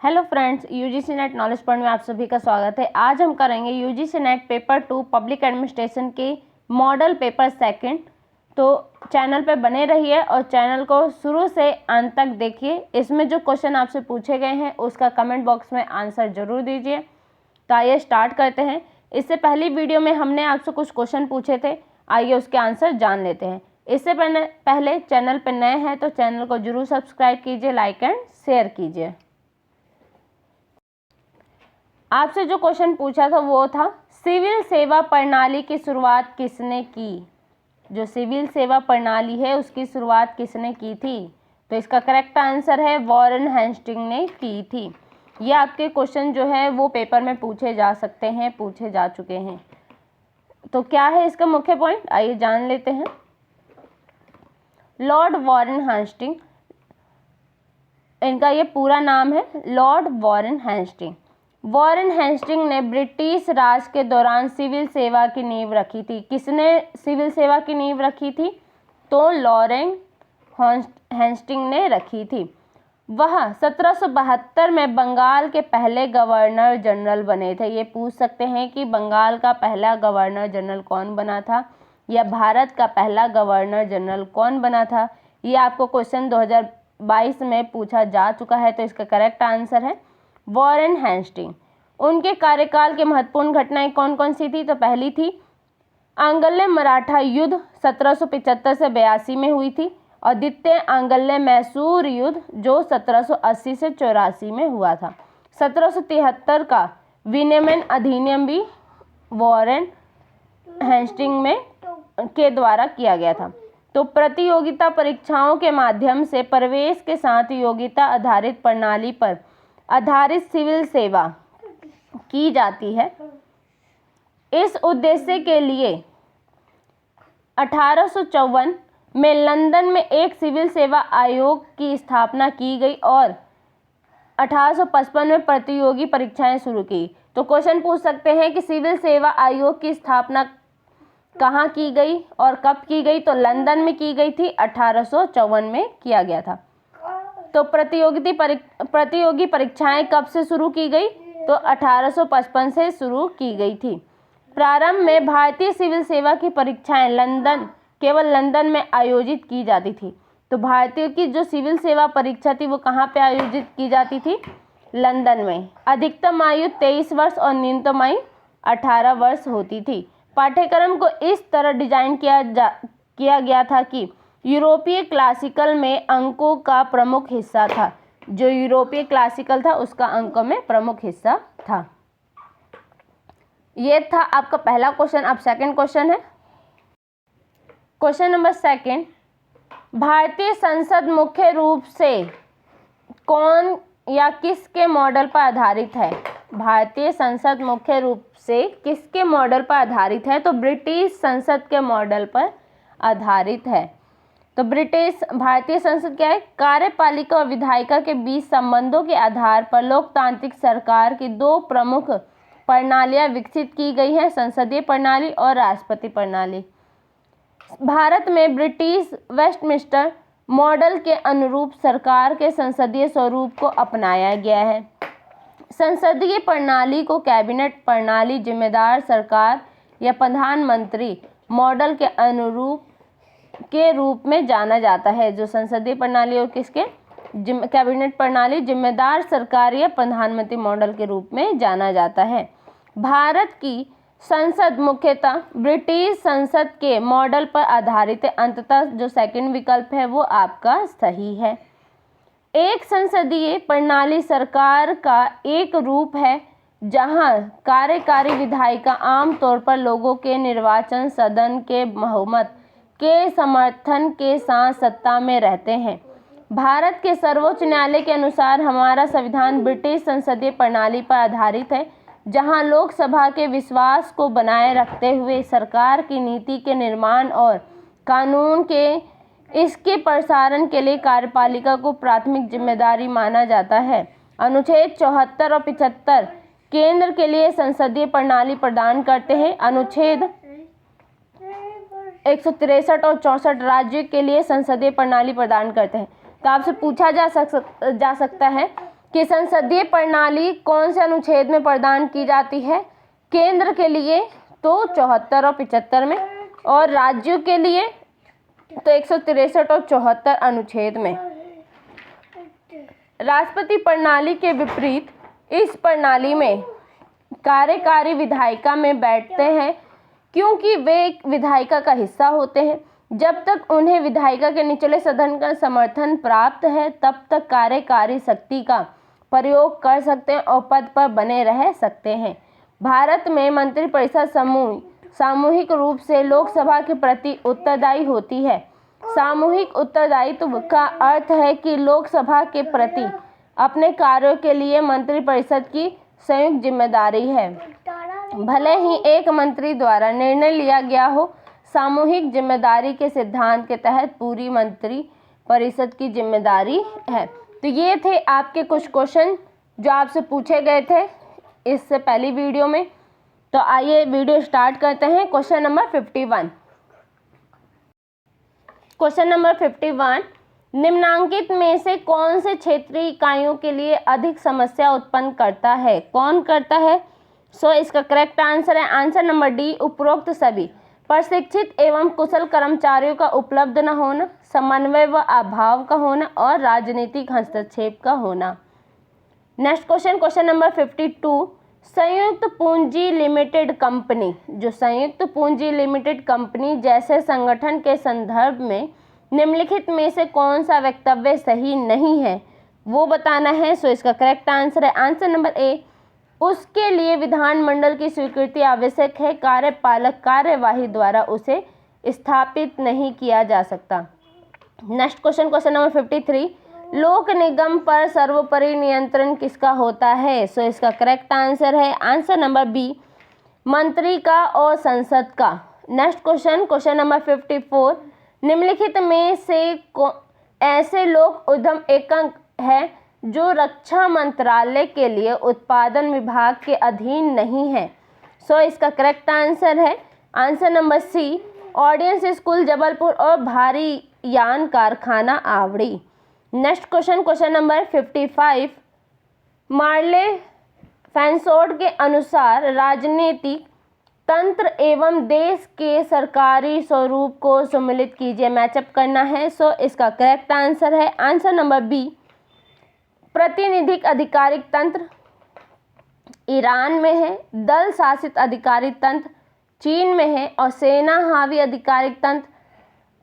Hello friends, UGC net knowledge point में आप सभी का स्वागत है। आज हम करेंगे UGC net paper 2 public administration के मॉडल पेपर सेकंड। तो चैनल पे बने रहिए और चैनल को शुरू से अंत तक देखिए। इसमें जो क्वेश्चन आपसे पूछे गए हैं उसका कमेंट बॉक्स में आंसर जरूर दीजिए। तो आइए स्टार्ट करते हैं। इससे पहली वीडियो में हमने आपसे कुछ क्वेश्चन पूछे थे, आइए उसके आंसर जान लेते हैं। इससे पहले चैनल पर नए हैं तो चैनल को जरूर सब्सक्राइब कीजिए, लाइक एंड शेयर कीजिए। आपसे जो क्वेश्चन पूछा था वो था, सिविल सेवा प्रणाली की शुरुआत किसने की। जो सिविल सेवा प्रणाली है उसकी शुरुआत किसने की थी। तो इसका करेक्ट आंसर है वॉरेन हेस्टिंग ने की थी। ये आपके क्वेश्चन जो है वो पेपर में पूछे जा सकते हैं, पूछे जा चुके हैं। तो क्या है इसका मुख्य पॉइंट, आइए जान लेते हैं। लॉर्ड वॉरेन हेस्टिंग, इनका ये पूरा नाम है Lord Warren Hasting. Warren Hasting ने ब्रिटिश राज के दौरान सिविल सेवा की नींव रखी थी। किसने सिविल सेवा की नींव रखी थी? तो लॉरेन हेस्टिंग ने रखी थी। वह 1772 में बंगाल के पहले गवर्नर जनरल बने थे। ये पूछ सकते हैं कि बंगाल का पहला गवर्नर जनरल कौन बना था या भारत का पहला गवर्नर जनरल कौन बना था। ये आपको क्वेश्चन 2022 में पूछा जा चुका है। तो इसका करेक्ट आंसर है वॉरेन हेस्टिंग। उनके कार्यकाल की महत्वपूर्ण घटनाएं कौन कौन सी थी? तो पहली थी आंग्ल मराठा युद्ध 1775 से 82 में हुई थी, और द्वितीय आंग्ल मैसूर युद्ध जो 1780 से 84 में हुआ था। 1773 का विनियमन अधिनियम भी वॉरेन हेस्टिंग में के द्वारा किया गया था। तो प्रतियोगिता परीक्षाओं के माध्यम से प्रवेश के साथ योग्यता आधारित प्रणाली पर आधारित सिविल सेवा की जाती है। इस उद्देश्य के लिए 1854 में लंदन में एक सिविल सेवा आयोग की स्थापना की गई और 1855 में प्रतियोगी परीक्षाएं शुरू की। तो क्वेश्चन पूछ सकते हैं कि सिविल सेवा आयोग की स्थापना कहाँ की गई और कब की गई? तो लंदन में की गई थी, 1854 में किया गया था। तो प्रतियोगी परीक्षाएं कब से शुरू की गई? तो 1855 से शुरू की गई थी। प्रारंभ में भारतीय सिविल सेवा की परीक्षाएं केवल लंदन में आयोजित की जाती थी। तो भारतीयों की जो सिविल सेवा परीक्षा थी वो कहाँ पे आयोजित की जाती थी? लंदन में। अधिकतम आयु 23 वर्ष और न्यूनतम आयु 18 वर्ष होती थी। पाठ्यक्रम को इस तरह डिजाइन किया गया था कि यूरोपीय क्लासिकल में अंकों का प्रमुख हिस्सा था। जो यूरोपीय क्लासिकल था उसका अंकों में प्रमुख हिस्सा था। ये था आपका पहला क्वेश्चन। अब सेकंड क्वेश्चन है, क्वेश्चन नंबर सेकंड, भारतीय संसद मुख्य रूप से कौन या किसके मॉडल पर आधारित है? भारतीय संसद मुख्य रूप से किसके मॉडल पर आधारित है? तो ब्रिटिश संसद के मॉडल पर आधारित है। तो भारतीय संसद क्या है? कार्यपालिका और विधायिका के बीच संबंधों के आधार पर लोकतांत्रिक सरकार की दो प्रमुख प्रणालियां विकसित की गई हैं, संसदीय प्रणाली और राष्ट्रपति प्रणाली। भारत में ब्रिटिश वेस्टमिंस्टर मॉडल के अनुरूप सरकार के संसदीय स्वरूप को अपनाया गया है। संसदीय प्रणाली को कैबिनेट प्रणाली, जिम्मेदार सरकार या प्रधानमंत्री मॉडल के अनुरूप के रूप में जाना जाता है। जो संसदीय प्रणाली और किसके कैबिनेट प्रणाली, जिम्मेदार सरकार या प्रधानमंत्री मॉडल के रूप में जाना जाता है। भारत की संसद मुख्यतः ब्रिटिश संसद के मॉडल पर आधारित है। अंततः जो सेकंड विकल्प है वो आपका सही है। एक संसदीय प्रणाली सरकार का एक रूप है जहां कार्यकारी विधायिका आमतौर पर लोगों के निर्वाचन सदन के बहुमत के समर्थन के साथ सत्ता में रहते हैं। भारत के सर्वोच्च न्यायालय के अनुसार हमारा संविधान ब्रिटिश संसदीय प्रणाली पर आधारित है, जहां लोकसभा के विश्वास को बनाए रखते हुए सरकार की नीति के निर्माण और कानून के इसके प्रसारण के लिए कार्यपालिका को प्राथमिक जिम्मेदारी माना जाता है। अनुच्छेद 74 और 75 केंद्र के लिए संसदीय प्रणाली प्रदान करते हैं। अनुच्छेद 163 और 64 राज्य के लिए संसदीय प्रणाली प्रदान करते हैं। तो आपसे पूछा जा सकता है कि संसदीय प्रणाली कौन से अनुच्छेद में प्रदान की जाती है? केंद्र के लिए तो 74 और 75 में, और राज्यों के लिए तो 163 और 74 अनुच्छेद में। राष्ट्रपति प्रणाली के विपरीत इस प्रणाली में कार्यकारी विधायिका में बैठते हैं, क्योंकि वे एक विधायिका का हिस्सा होते हैं। जब तक उन्हें विधायिका के निचले सदन का समर्थन प्राप्त है तब तक कार्यकारी शक्ति का प्रयोग कर सकते हैं और पद पर बने रह सकते हैं। भारत में मंत्रिपरिषद सामूहिक रूप से लोकसभा के प्रति उत्तरदायी होती है। सामूहिक उत्तरदायित्व का अर्थ है कि लोकसभा के प्रति अपने कार्यों के लिए मंत्रिपरिषद की संयुक्त जिम्मेदारी है, भले ही एक मंत्री द्वारा निर्णय लिया गया हो। सामूहिक जिम्मेदारी के सिद्धांत के तहत पूरी मंत्रिपरिषद की जिम्मेदारी है। तो ये थे आपके कुछ क्वेश्चन जो आपसे पूछे गए थे इससे पहली वीडियो में। तो आइए वीडियो स्टार्ट करते हैं। Question number 51। क्वेश्चन नंबर 51, निम्नांकित में से कौन से क्षेत्रीय इकाइयों के लिए अधिक समस्या उत्पन्न करता है? कौन करता है? इसका करेक्ट आंसर है आंसर नंबर डी, उपरोक्त सभी। प्रशिक्षित एवं कुशल कर्मचारियों का उपलब्ध न होना, समन्वय व अभाव का होना और राजनीतिक हस्तक्षेप का होना। नेक्स्ट क्वेश्चन नंबर 52, संयुक्त पूंजी लिमिटेड कंपनी, जो संयुक्त पूंजी लिमिटेड कंपनी जैसे संगठन के संदर्भ में निम्नलिखित में से कौन सा वक्तव्य सही नहीं है वो बताना है। इसका करेक्ट आंसर है आंसर नंबर ए, उसके लिए विधानमंडल की स्वीकृति आवश्यक है, कार्यपालक कार्यवाही द्वारा उसे स्थापित नहीं किया जा सकता। नेक्स्ट क्वेश्चन नंबर 53, लोक निगम पर सर्वोपरि नियंत्रण किसका होता है? इसका करेक्ट आंसर है आंसर नंबर बी, मंत्री का और संसद का। नेक्स्ट क्वेश्चन नंबर 54, निम्नलिखित में से ऐसे लोक उद्यम एकक है जो रक्षा मंत्रालय के लिए उत्पादन विभाग के अधीन नहीं है। इसका करेक्ट आंसर है answer number C, ordnance school Jabalpur और भारी यान कारखाना आवड़ी। नेक्स्ट क्वेश्चन नंबर 55, मार्ले फैंसोर्ड के अनुसार राजनीतिक तंत्र एवं देश के सरकारी स्वरूप को सम्मिलित कीजिए, मैचअप करना है। इसका करेक्ट आंसर है आंसर नंबर बी, प्रातिनिधिक आधिकारिक तंत्र ईरान में है, दल शासित आधिकारिक तंत्र चीन में है और सेना हावी आधिकारिक तंत्र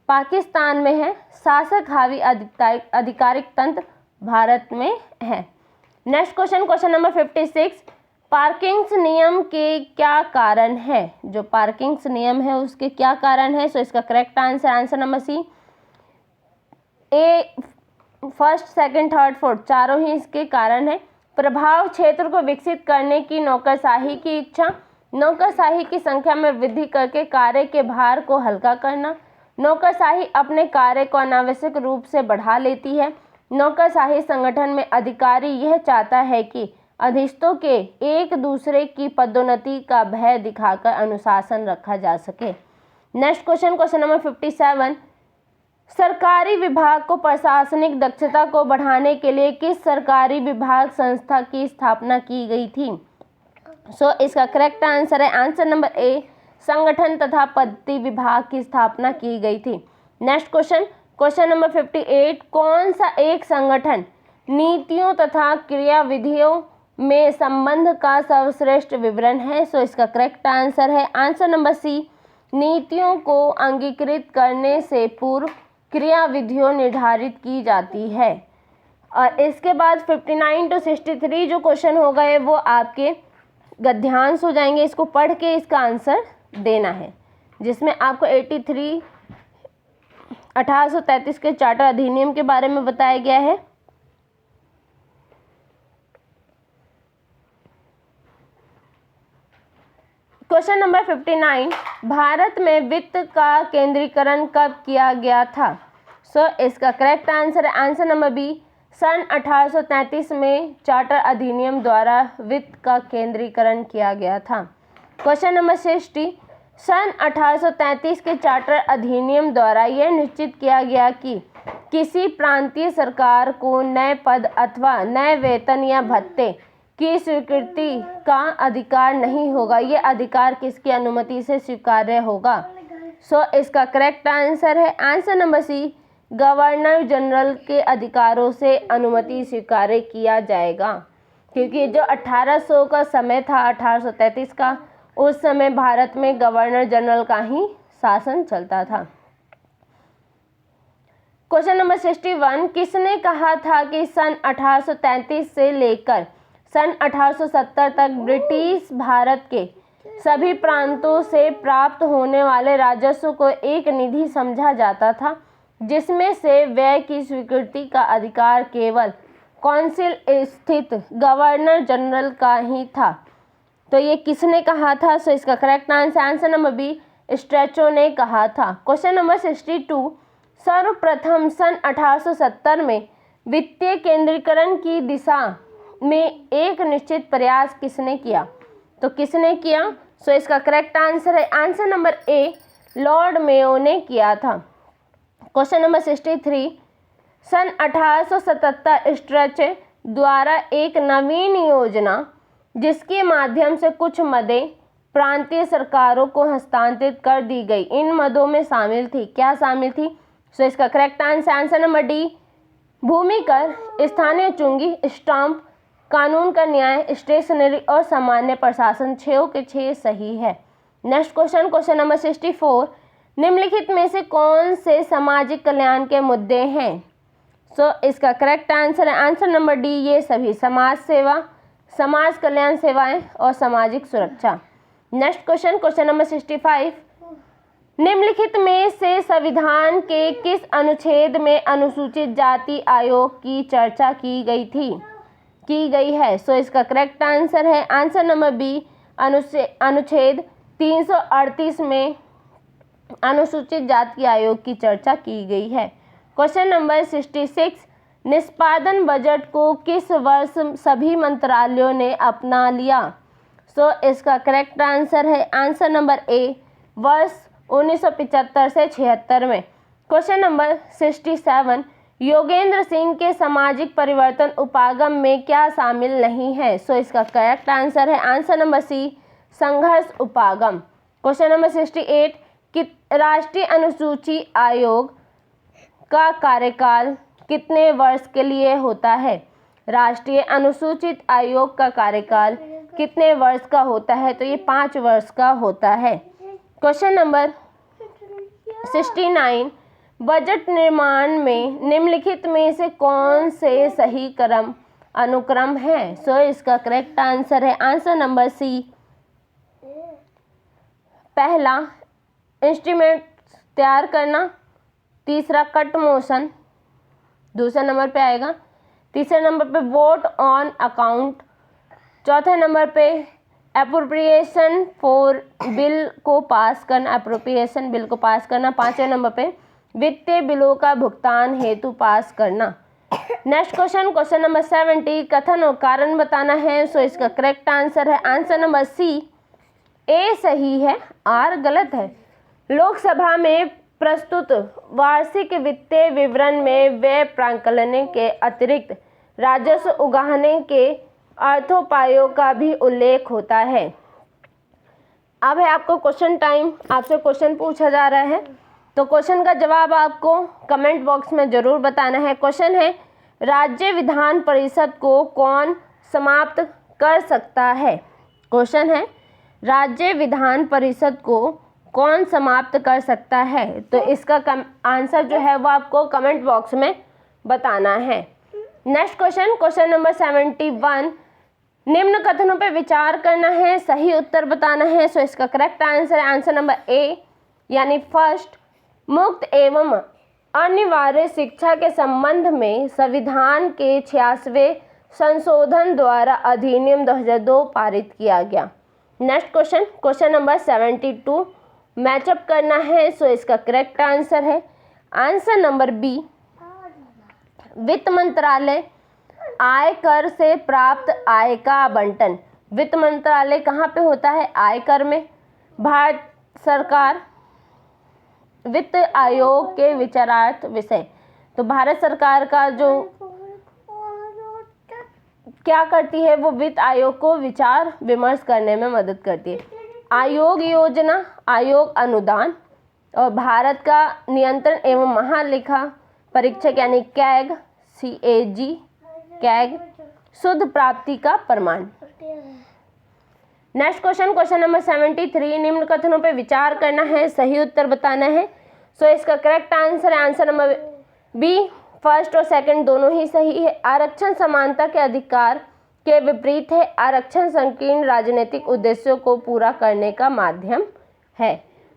पाकिस्तान में है, शासक हावी आधिकारिक तंत्र भारत में है। नेक्स्ट क्वेश्चन नंबर 56, पार्किंग्स नियम के क्या कारण है? जो पार्किंग्स नियम है उसके क्या कारण है? इसका करेक्ट आंसर नंबर सी, ए, फर्स्ट सेकंड थर्ड फोर्थ चारों ही इसके कारण है। प्रभाव क्षेत्र को विकसित करने की नौकरशाही की इच्छा, नौकरशाही की संख्या में वृद्धि करके कार्य के भार को हल्का करना, नौकरशाही अपने कार्य को अनावश्यक रूप से बढ़ा लेती है। नौकरशाही संगठन में अधिकारी यह चाहता है कि अधीनस्थों के एक दूसरे की पदोन्नति का भय दिखाकर अनुशासन रखा जा सके। नेक्स्ट क्वेश्चन नंबर 57, सरकारी विभाग को प्रशासनिक दक्षता को बढ़ाने के लिए किस सरकारी विभाग संस्था की स्थापना की गई थी? इसका करेक्ट आंसर है आंसर नंबर ए, संगठन तथा पद्धति विभाग की स्थापना की गई थी। नेक्स्ट क्वेश्चन नंबर 58, कौन सा एक संगठन नीतियों तथा क्रियाविधियों में संबंध का सर्वश्रेष्ठ विवरण है? इसका करेक्ट आंसर है आंसर नंबर सी, नीतियों को अंगीकृत करने से पूर्व क्रियाविधियों निर्धारित की जाती है। और इसके बाद 59 to 63 जो क्वेश्चन हो गए वो आपके गद्यांश हो जाएंगे। इसको पढ़ के इसका आंसर देना है, जिसमें आपको 83 1833 के चार्टर अधिनियम के बारे में बताया गया है। क्वेश्चन नंबर 59, भारत में वित्त का केंद्रीकरण कब किया गया था? इसका करेक्ट आंसर है आंसर नंबर बी, सन 1833 में चार्टर अधिनियम द्वारा वित्त का केंद्रीकरण किया गया था। क्वेश्चन नंबर 60, सन 1833 के चार्टर अधिनियम द्वारा यह निश्चित किया गया कि किसी प्रांतीय सरकार को नए पद अथवा नए वेतन या भत्ते की स्वीकृति का अधिकार नहीं होगा। ये अधिकार किसकी अनुमति से स्वीकार्य होगा? सो इसका करेक्ट आंसर है answer number C, governor general के अधिकारों से अनुमति स्वीकार किया जाएगा। क्योंकि जो 1800 का समय था, 1833 का, उस समय भारत में गवर्नर जनरल का ही शासन चलता था। क्वेश्चन नंबर 61, किसने कहा था कि सन 1833 से लेकर सन 1870 तक ब्रिटिश भारत के सभी प्रांतों से प्राप्त होने वाले राजस्व को एक निधि समझा जाता था, जिसमें से व्यय की स्वीकृति का अधिकार केवल काउंसिल स्थित गवर्नर जनरल का ही था? तो ये किसने कहा था? सो इसका करेक्ट आंसर नंबर बी, स्ट्रेचो ने कहा था। क्वेश्चन नंबर 62, सर्वप्रथम सन 1870 में वित्तीय केंद्रीकरण की दिशा में एक निश्चित प्रयास किसने किया? तो किसने किया? सो इसका करेक्ट आंसर है answer number A, Lord Mayo ने किया था। क्वेश्चन नंबर 63, सन 1877 स्ट्रेचो द्वारा एक नवीन योजना जिसके माध्यम से कुछ मदें प्रांतीय सरकारों को हस्तांतरित कर दी गई, इन मदों में शामिल थी, क्या शामिल थी? सो इसका करेक्ट आंसर नंबर डी, भूमि कर, स्थानीय चुंगी, स्टाम्प, कानून का न्याय, स्टेशनरी और सामान्य प्रशासन। 6 के 6 सही है। नेक्स्ट क्वेश्चन नंबर 64, निम्नलिखित में से कौन से सामाजिक कल्याण के मुद्दे हैं? सो इसका करेक्ट आंसर है आंसर नंबर डी, ये सभी समाज सेवा, समाज कल्याण सेवाएं और सामाजिक सुरक्षा। नेक्स्ट क्वेश्चन नंबर 65, निम्नलिखित में से संविधान के किस अनुच्छेद में अनुसूचित जाति आयोग की चर्चा की गई है? सो इसका करेक्ट आंसर है आंसर नंबर बी, अनुच्छेद 338 में अनुसूचित जाति आयोग की चर्चा की गई है। क्वेश्चन नंबर 66, निष्पादन बजट को किस वर्ष सभी मंत्रालयों ने अपना लिया? सो इसका करेक्ट आंसर है आंसर नंबर ए, वर्ष 1975 से 76 में। क्वेश्चन नंबर 67, योगेंद्र सिंह के सामाजिक परिवर्तन उपागम में क्या शामिल नहीं है? सो इसका करेक्ट आंसर है आंसर नंबर सी, संघर्ष उपागम। क्वेश्चन नंबर 68, कि राष्ट्रीय अनुसूची आयोग का कार्यकाल कितने वर्ष के लिए होता है? राष्ट्रीय अनुसूचित आयोग का कार्यकाल कितने वर्ष का होता है? तो ये 5 वर्ष का होता है। क्वेश्चन नंबर 69, बजट निर्माण में निम्नलिखित में से कौन से सही अनुक्रम है? सो इसका करेक्ट आंसर है आंसर नंबर सी, पहला इंस्ट्रूमेंट तैयार करना, तीसरा कट मोशन दूसरे नंबर पे आएगा, तीसरे नंबर पे वोट ऑन अकाउंट, चौथे नंबर पे अप्रोप्रिएशन फॉर बिल को पास करना, अप्रोप्रिएशन बिल को पास करना, पांचवें नंबर पे वित्तीय बिलों का भुगतान हेतु पास करना। नेक्स्ट क्वेश्चन नंबर 70, कथन और कारण बताना है। सो इसका करेक्ट आंसर है आंसर नंबर सी, ए सही है, आर गलत है। लोकसभा में प्रस्तुत वार्षिक वित्तीय विवरण में व्यय प्राकलन के अतिरिक्त राजस्व उगाहने के अर्थोपायों का भी उल्लेख होता है। अब है आपको क्वेश्चन टाइम, आपसे क्वेश्चन पूछा जा रहा है, तो क्वेश्चन का जवाब आपको कमेंट बॉक्स में जरूर बताना है। क्वेश्चन है, राज्य विधान परिषद को कौन समाप्त कर सकता है? क्वेश्चन है, राज्य विधान परिषद को कौन समाप्त कर सकता है? तो इसका आंसर जो है वो आपको कमेंट बॉक्स में बताना है। नेक्स्ट क्वेश्चन नंबर 71, निम्न कथनों पे विचार करना है, सही उत्तर बताना है। सो इसका करेक्ट आंसर है आंसर नंबर ए, यानी फर्स्ट, मुक्त एवं अनिवार्य शिक्षा के संबंध में संविधान के 86वें संशोधन द्वारा अधिनियम 2002 पारित किया गया। नेक्स्ट क्वेश्चन नंबर 72, मैचअप करना है। सो इसका करेक्ट आंसर है आंसर नंबर बी, वित्त मंत्रालय आयकर से प्राप्त आय का आवंटन। वित्त मंत्रालय कहाँ पे होता है? आयकर में। भारत सरकार वित्त आयोग के विचारार्थ विषय। तो भारत सरकार का जो क्या करती है, वो वित्त आयोग को विचार विमर्श करने में मदद करती है। आयोग योजना, आयोग अनुदान, और भारत का नियंत्रण एवं महालेखा परीक्षक यानी कैग, CAG, कैग, शुद्ध प्राप्ति का प्रमाण। नेक्स्ट क्वेश्चन, क्वेश्चन नंबर 73, निम्न कथनों पे विचार करना है, सही उत्तर बताना है। सो इसका करेक्ट आंसर है आंसर नंबर बी, फर्स्ट और सेकंड दोनों ही सही है। आरक्षण समानता के अधिकार के विपरीत है। आरक्षण संकीर्ण राजनीतिक उद्देश्यों को पूरा करने का माध्यम है।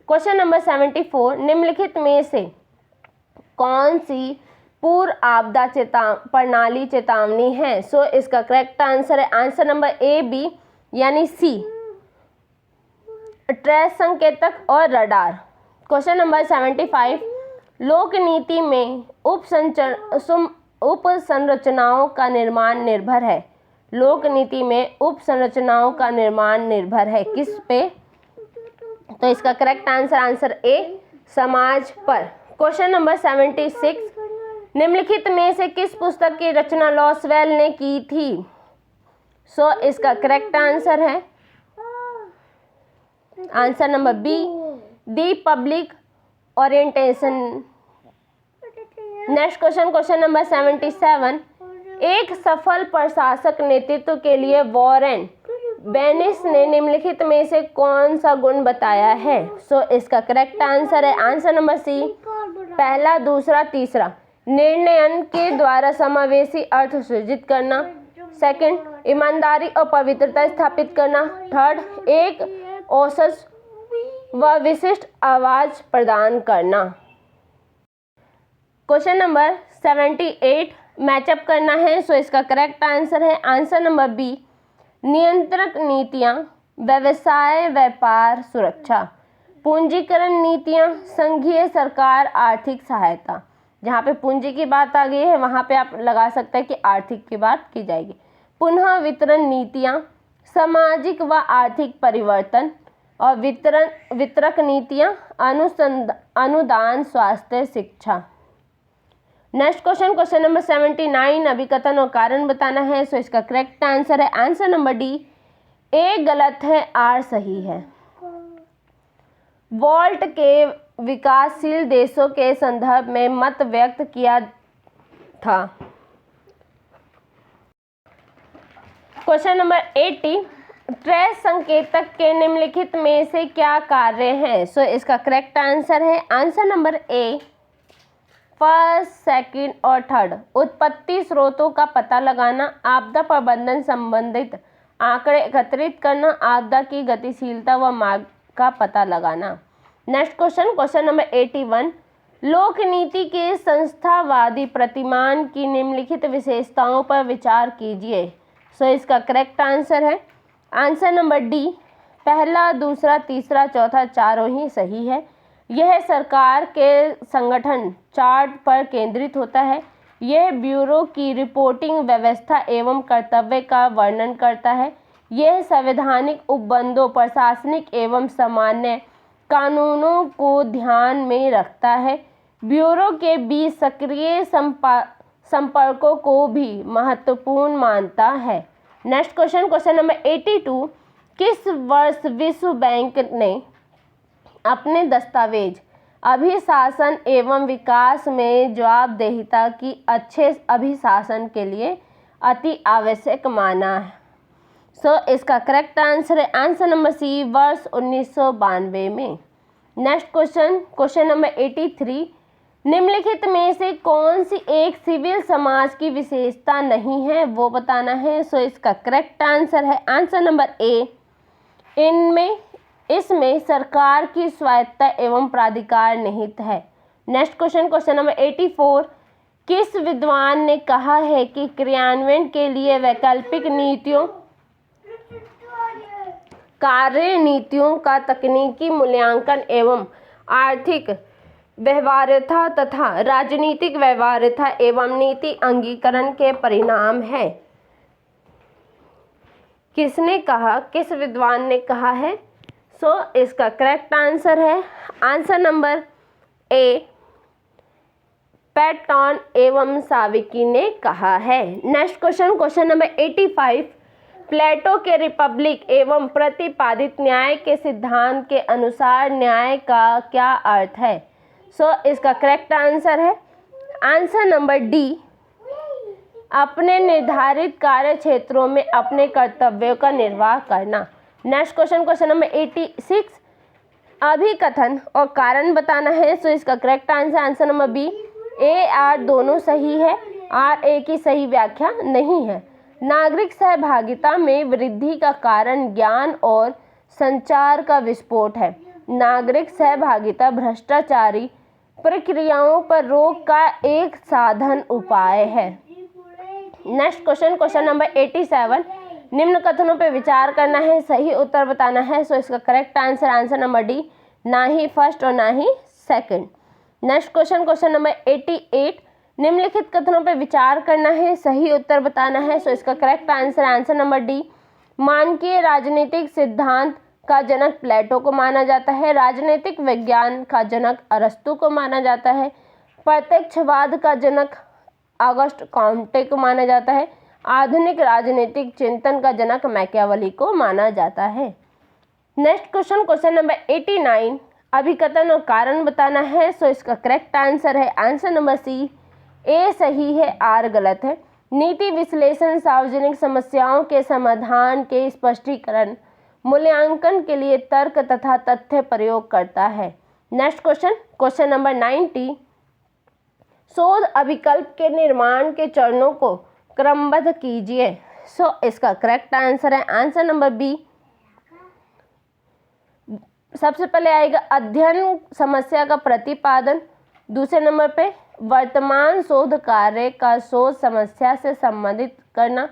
क्वेश्चन नंबर 74, निम्नलिखित में से कौन सी पूर्व आपदा प्रणाली चेतावनी है? सो इसका करेक्ट आंसर है आंसर नंबर ए, बी यानी सी, ट्रेस संकेतक और रडार। क्वेश्चन नंबर 75, लोक नीति में उपसंरचनाओं का निर्माण निर्भर है। लोक नीति में उपसंरचनाओं का निर्माण निर्भर है किस पे? तो इसका करेक्ट आंसर आंसर ए, समाज पर। क्वेश्चन नंबर 76, निम्नलिखित में से किस पुस्तक की रचना लॉसवेल ने की थी? सो इसका करेक्ट आंसर है answer number B, the public orientation. Next question, question number 77, एक सफल प्रशासक नेतृत्व के लिए वॉरेन बेनिस ने निम्नलिखित में से कौन सा गुण बताया है? सो इसका करेक्ट आंसर है आंसर नंबर सी, पहला, दूसरा, तीसरा। निर्णयन के द्वारा समावेशी अर्थ सृजित करना। सेकंड, ईमानदारी और पवित्रता स्थापित करना। थर्ड, एक औसत व विशिष्ट आवाज प्रदान करना। क्वेश्चन नंबर 78, मैचअप करना है। सो इसका करेक्ट आंसर है आंसर नंबर बी, नियंत्रक नीतियां, व्यवसाय, व्यापार, सुरक्षा। पूंजीकरण नीतियां, संघीय सरकार, आर्थिक सहायता। जहाँ पे पूंजी की बात आ गई है वहाँ पे आप लगा सकते हैं कि आर्थिक की बात की जाएगी। पुनः वितरण नीतियाँ, सामाजिक व आर्थिक परिवर्तन, और वितरक नीतियाँ, अनुदान, स्वास्थ्य, शिक्षा। नेक्स्ट क्वेश्चन, क्वेश्चन नंबर 79, अभिकथन और कारण बताना है। सो इसका करेक्ट आंसर है आंसर नंबर डी, ए गलत है, आर सही है। वॉल्ट के विकासशील देशों के संदर्भ में मत व्यक्त किया था। क्वेश्चन नंबर 80, ट्रेस संकेतक के निम्नलिखित में से क्या कार्य हैं? सो इसका करेक्ट आंसर है answer number A, first, second और थर्ड। उत्पत्ति स्रोतों का पता लगाना, आपदा प्रबंधन संबंधित आंकड़े एकत्रित करना, आपदा की गतिशीलता व मार्ग का पता लगाना। नेक्स्ट क्वेश्चन, क्वेश्चन नंबर 81, लोक नीति के संस्थावादी प्रतिमान की निम्नलिखित विशेषताओं पर विचार कीजिए। सो इसका करेक्ट आंसर है आंसर नंबर डी, पहला, दूसरा, तीसरा, चौथा चारों ही सही है। यह सरकार के संगठन चार्ट पर केंद्रित होता है। यह ब्यूरो की रिपोर्टिंग व्यवस्था एवं कर्तव्य का वर्णन करता है। यह संवैधानिक उपबंधों, प्रशासनिक एवं सामान्य कानूनों को ध्यान में रखता है। ब्यूरो के बीच सक्रिय संपर्कों को भी महत्वपूर्ण मानता है। नेक्स्ट क्वेश्चन, क्वेश्चन नंबर 82, किस वर्ष विश्व बैंक ने अपने दस्तावेज अभिशासन एवं विकास में जवाबदेहिता की अच्छे अभिशासन के लिए अति आवश्यक माना है? सो इसका करेक्ट आंसर है आंसर नंबर सी, वर्ष 1992 में। नेक्स्ट क्वेश्चन, क्वेश्चन नंबर 83, निम्नलिखित में से कौन सी एक सिविल समाज की विशेषता नहीं है, वो बताना है। सो इसका करेक्ट आंसर है आंसर नंबर ए, इसमें सरकार की स्वायत्तता एवं प्राधिकार निहित है। नेक्स्ट क्वेश्चन, क्वेश्चन नंबर 84, किस विद्वान ने कहा है कि क्रियान्वयन के लिए वैकल्पिक नीतियों, कार्य नीतियों का तकनीकी मूल्यांकन एवं आर्थिक व्यवहार्यता तथा राजनीतिक व्यवहार्यता एवं नीति अंगीकरण के परिणाम है? किसने कहा, किस विद्वान ने कहा है? सो इसका करेक्ट आंसर है आंसर नंबर ए, पैटॉन एवं साविकी ने कहा है। नेक्स्ट क्वेश्चन नंबर 85, प्लेटो के रिपब्लिक एवं प्रतिपादित न्याय के सिद्धांत के अनुसार न्याय का क्या अर्थ है? इसका करेक्ट आंसर है आंसर नंबर डी, अपने निर्धारित कार्य क्षेत्रों में अपने कर्तव्यों का निर्वाह करना। नेक्स्ट क्वेश्चन नंबर 86, अभिकथन और कारण बताना है। इसका correct answer number B, A R दोनों सही है, आर ए की सही व्याख्या नहीं है। नागरिक सहभागिता में वृद्धि का कारण ज्ञान और संचार का विस्फोट है। नागरिक सहभागिता भ्रष्टाचारी प्रक्रियाओं पर रोक का एक साधन उपाय है। नेक्स्ट क्वेश्चन नंबर 87, निम्न कथनों पर विचार करना है, सही उत्तर बताना है। इसका करेक्ट आंसर नंबर डी, ना ही फर्स्ट और ना ही सेकंड। नेक्स्ट क्वेश्चन नंबर 88, निम्नलिखित कथनों पर विचार करना है, सही उत्तर बताना है। इसका करेक्ट आंसर नंबर डी, मानकीय राजनीतिक सिद्धांत का जनक प्लेटो को माना जाता है। राजनीतिक विज्ञान का जनक अरस्तु को माना जाता है। प्रत्यक्षवाद का जनक ऑगस्ट कॉम्टे को माना जाता है। आधुनिक राजनीतिक चिंतन का जनक मैकियावेली को माना जाता है। नेक्स्ट क्वेश्चन नंबर 89, अभिकथन और कारण बताना है। इसका करेक्ट आंसर है आंसर नंबर सी, ए सही है, आर गलत है। नीति विश्लेषण सार्वजनिक समस्याओं के समाधान के स्पष्टीकरण मूल्यांकन के लिए तर्क तथा तथ्य प्रयोग करता है। नेक्स्ट क्वेश्चन नंबर 90, शोध अभिकल्प के निर्माण के चरणों को क्रमबद्ध कीजिए। इसका करेक्ट आंसर है आंसर नंबर बी, सबसे पहले आएगा अध्ययन समस्या का प्रतिपादन, दूसरे नंबर पे वर्तमान शोध कार्य का शोध समस्या से संबंधित करना,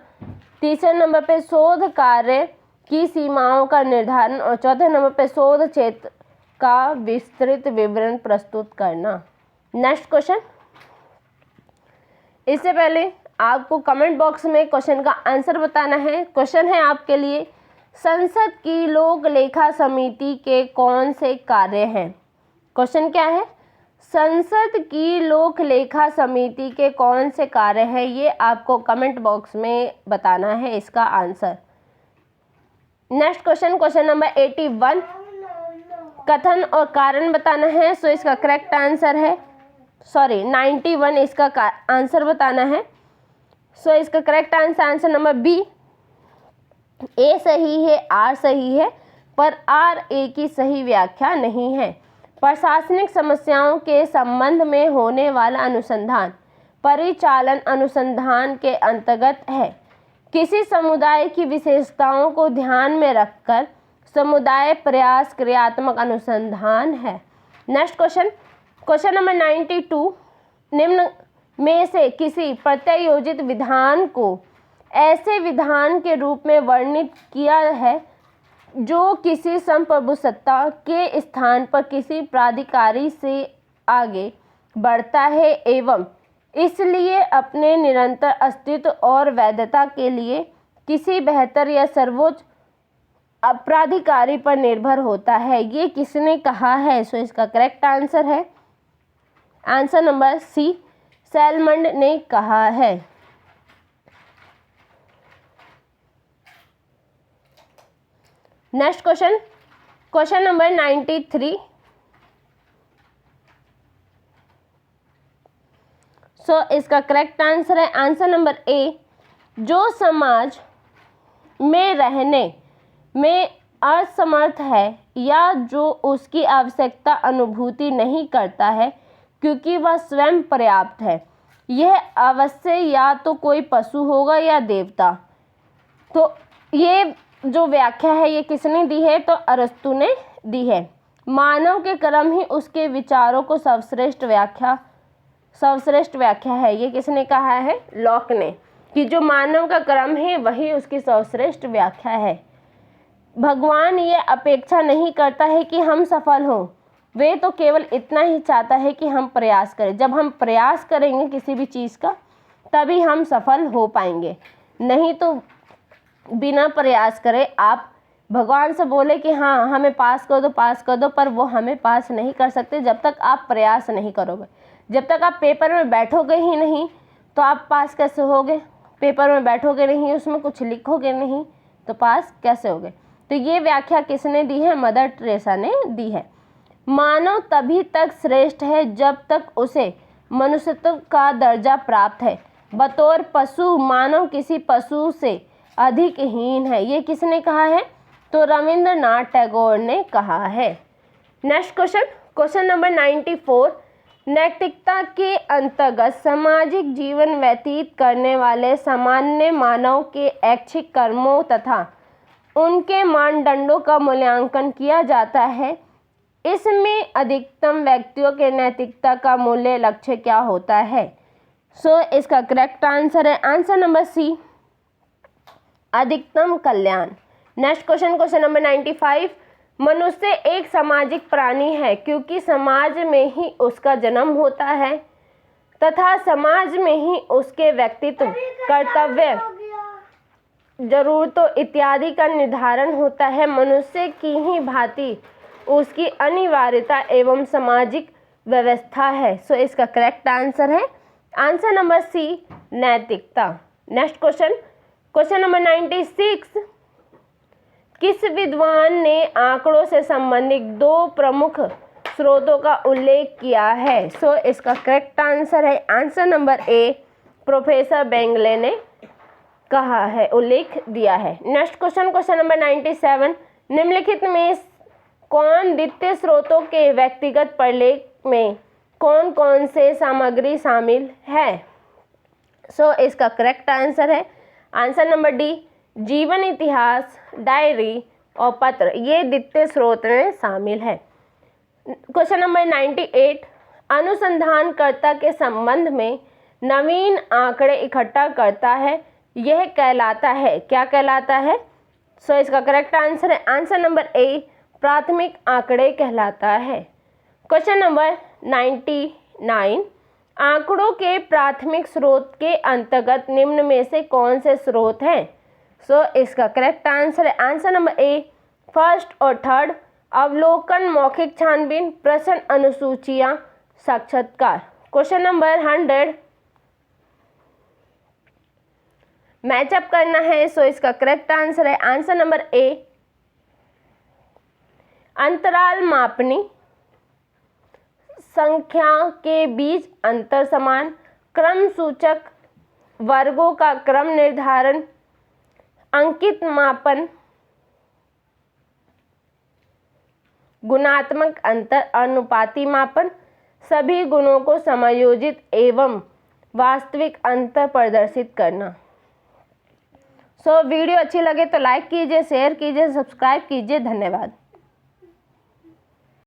तीसरे नंबर पे शोध कार्य की सीमाओं का निर्धारण और चौथे नंबर पे शोध क्षेत्र का विस्तृत विवरण प्रस्तुत करना। नेक्स्ट क्वेश्चन, इससे पहले आपको कमेंट बॉक्स में क्वेश्चन का आंसर बताना है। क्वेश्चन है आपके लिए, संसद की लोक लेखा समिति के कौन से कार्य हैं? क्वेश्चन क्या है? संसद की लोक लेखा समिति के कौन से कार्य हैं, ये आपको कमेंट बॉक्स में बताना है इसका आंसर। नेक्स्ट क्वेश्चन नंबर 81, कथन और कारण बताना है। इसका करेक्ट आंसर है 91 इसका आंसर बताना है। इसका करेक्ट आंसर नंबर बी, ए सही है, आर सही है, पर आर ए की सही व्याख्या नहीं है। प्रशासनिक समस्याओं के संबंध में होने वाला अनुसंधान परिचालन अनुसंधान के अंतर्गत है। किसी समुदाय की विशेषताओं को ध्यान में रखकर समुदाय प्रयास क्रियात्मक अनुसंधान है। नेक्स्ट क्वेश्चन नंबर 92, निम्न में से किसी प्रत्यायोजित विधान को ऐसे विधान के रूप में वर्णित किया है जो किसी संप्रभुसत्ता के स्थान पर किसी प्राधिकारी से आगे बढ़ता है एवं इसलिए अपने निरंतर अस्तित्व और वैधता के लिए किसी बेहतर या सर्वोच्च प्राधिकारी पर निर्भर होता है। ये किसने कहा है? इसका करेक्ट आंसर है आंसर नंबर सी, सैलमंड ने कहा है। नेक्स्ट क्वेश्चन नंबर 93, इसका करेक्ट आंसर है आंसर नंबर ए, जो समाज में रहने में असमर्थ है या जो उसकी आवश्यकता अनुभूति नहीं करता है क्योंकि वह स्वयं पर्याप्त है, यह अवश्य या तो कोई पशु होगा या देवता। तो ये जो व्याख्या है ये किसने दी है? तो अरस्तु ने दी है। मानव के कर्म ही उसके विचारों को सर्वश्रेष्ठ व्याख्या है। ये किसने कहा है? लॉक ने, कि जो मानव का कर्म है वही उसकी सर्वश्रेष्ठ व्याख्या है। भगवान ये अपेक्षा नहीं करता है कि हम सफल हों, वे तो केवल इतना ही चाहता है कि हम प्रयास करें। जब हम प्रयास करेंगे किसी भी चीज़ का तभी हम सफल हो पाएंगे, नहीं तो बिना प्रयास करे आप भगवान से बोले कि हाँ हमें पास कर दो, पर वो हमें पास नहीं कर सकते जब तक आप प्रयास नहीं करोगे। जब तक आप पेपर में बैठोगे ही नहीं तो आप पास कैसे होगे? पेपर में बैठोगे नहीं, उसमें कुछ लिखोगे नहीं तो पास कैसे होगे? तो ये व्याख्या किसने दी है? मदर टेरेसा ने दी है। मानव तभी तक श्रेष्ठ है जब तक उसे मनुष्यत्व का दर्जा प्राप्त है। बतौर पशु मानव किसी पशु से अधिक हीन है। ये किसने कहा है? तो रविंद्रनाथ टैगोर ने कहा है। Next question, question number 94। नैतिकता के अंतर्गत सामाजिक जीवन व्यतीत करने वाले सामान्य मानव के ऐच्छिक कर्मों तथा उनके मानदंडों का मूल्यांकन किया जाता है। इसमें अधिकतम व्यक्तियों के नैतिकता का मूल्य लक्ष्य क्या होता है? इसका करेक्ट आंसर है आंसर नंबर सी, अधिकतम कल्याण। Next question, question number 95। मनुष्य एक सामाजिक प्राणी है क्योंकि समाज में ही उसका जन्म होता है तथा समाज में ही उसके व्यक्तित्व, कर्तव्य, जरूरतों इत्यादि का निर्धारण होता है। मनुष्य की ही भांति उसकी अनिवार्यता एवं सामाजिक व्यवस्था है। इसका करेक्ट आंसर है आंसर नंबर सी, नैतिकता। Next question, question number 96। किस विद्वान ने आंकड़ों से संबंधित 2 प्रमुख स्रोतों का उल्लेख किया है? इसका करेक्ट आंसर है आंसर नंबर ए, प्रोफेसर बेंगले ने कहा है, उल्लेख दिया है। Next question, question number 97। निम्नलिखित में कौन द्वितीय स्रोतों के व्यक्तिगत प्रलेख में कौन कौन से सामग्री शामिल है? इसका करेक्ट आंसर है आंसर नंबर डी, जीवन इतिहास, डायरी और पत्र, ये द्वितीय स्रोत में शामिल है। Question number 98। अनुसंधानकर्ता के संबंध में नवीन आंकड़े इकट्ठा करता है, यह कहलाता है, क्या कहलाता है? इसका करेक्ट आंसर है आंसर नंबर ए, प्राथमिक आंकड़े कहलाता है। Question number 99। आंकड़ों के प्राथमिक स्रोत के अंतर्गत निम्न में से कौन से स्रोत हैं? इसका करेक्ट आंसर है आंसर नंबर ए, फर्स्ट और थर्ड, अवलोकन, मौखिक छानबीन, प्रश्न अनुसूचियां, साक्षात्कार। क्वेश्चन नंबर 100 मैचअप करना है। इसका करेक्ट आंसर है आंसर नंबर ए, अंतराल मापनी, संख्या के बीच अंतर समान, क्रम सूचक, वर्गों का क्रम निर्धारण, अंकित मापन, गुणात्मक अंतर, अनुपाती मापन, सभी गुणों को समायोजित एवं वास्तविक अंतर प्रदर्शित करना। वीडियो अच्छी लगे तो लाइक कीजिए, शेयर कीजिए, सब्सक्राइब कीजिए। धन्यवाद।